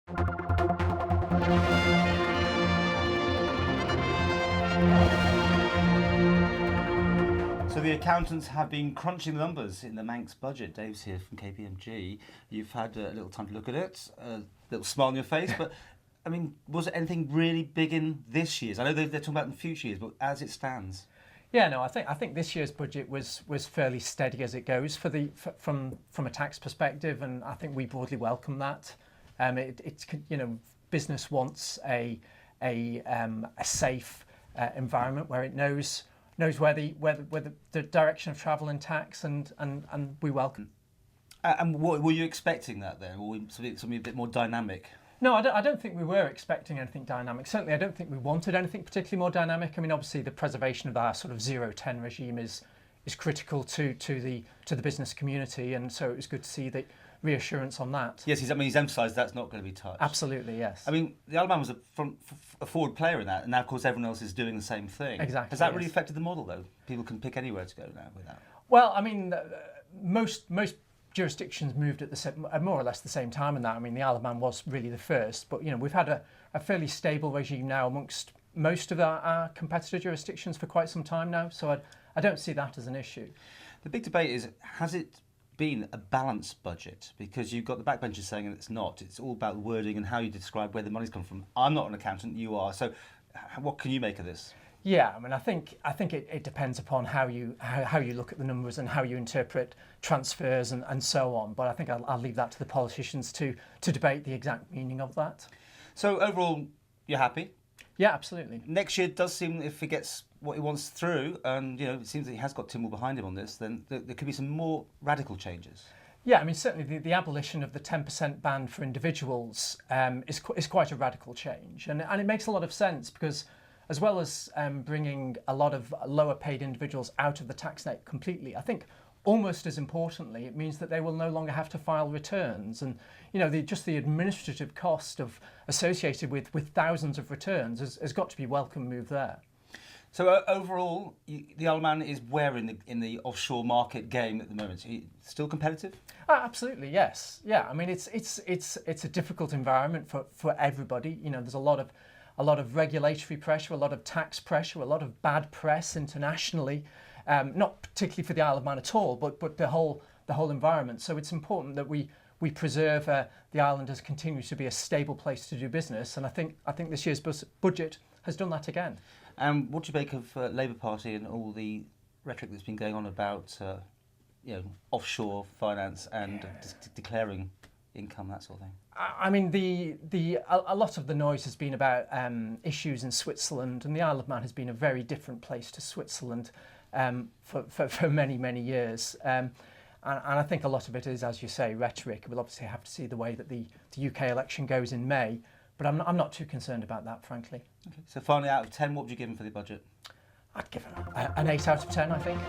So the accountants have been crunching the numbers in the Manx budget. Dave's here from KPMG. You've had a little time to look at it, a little smile on your face, but I mean, was there anything really big in this year's? I know they're talking about in future years, but as it stands. Yeah, no, I think this year's budget was fairly steady as it goes from a tax perspective, and I think we broadly welcome that. It's business wants a safe environment where it knows where the direction of travel in tax, and we welcome. And what, were you expecting that then, or something a bit more dynamic? No, I don't think we were expecting anything dynamic. Certainly, I don't think we wanted anything particularly more dynamic. I mean, obviously, the preservation of our sort of 0-10 regime is critical to the business community, and so it was good to see the reassurance on that. Yes, he's emphasised that's not going to be touched. Absolutely, yes. I mean, the Isle of Man was a forward player in that, and now, of course, everyone else is doing the same thing. Exactly. Has that really affected the model, though? People can pick anywhere to go now with that. Well, I mean, most jurisdictions moved at more or less the same time in that. I mean, the Isle of Man was really the first, but we've had a fairly stable regime now amongst most of our competitor jurisdictions for quite some time now, so I don't see that as an issue. The big debate is, has it been a balanced budget? Because you've got the backbenchers saying it's not. It's all about wording and how you describe where the money's come from. I'm not an accountant, you are, so what can you make of this? Yeah, I mean, I think it depends upon how you look at the numbers and how you interpret transfers and so on. But I think I'll leave that to the politicians to debate the exact meaning of that. So overall, you're happy? Yeah, absolutely. Next year does seem, if he gets what he wants through, and it seems that he has got Tynwald behind him on this, then there could be some more radical changes. Yeah, I mean, certainly the abolition of the 10% ban for individuals is quite a radical change, and it makes a lot of sense because, as well as bringing a lot of lower paid individuals out of the tax net completely, I think almost as importantly, it means that they will no longer have to file returns. And just the administrative cost associated with thousands of returns has got to be a welcome move there. So overall, the Isle of Man is where in the offshore market game at the moment? Still competitive? Absolutely, yes. Yeah, I mean, it's a difficult environment for everybody. There's a lot of regulatory pressure, a lot of tax pressure, a lot of bad press internationally, not particularly for the Isle of Man at all, but the whole environment. So it's important that we preserve the island as continues to be a stable place to do business, and I think this year's budget has done that again. What do you make of Labour Party and all the rhetoric that's been going on about offshore finance and declaring income, that sort of thing? I mean, a lot of the noise has been about issues in Switzerland, and the Isle of Man has been a very different place to Switzerland for many, many years. And I think a lot of it is, as you say, rhetoric. We'll obviously have to see the way that the UK election goes in May, but I'm not too concerned about that, frankly. Okay. So finally, out of 10, what would you give him for the budget? I'd give him an 8 out of 10, I think.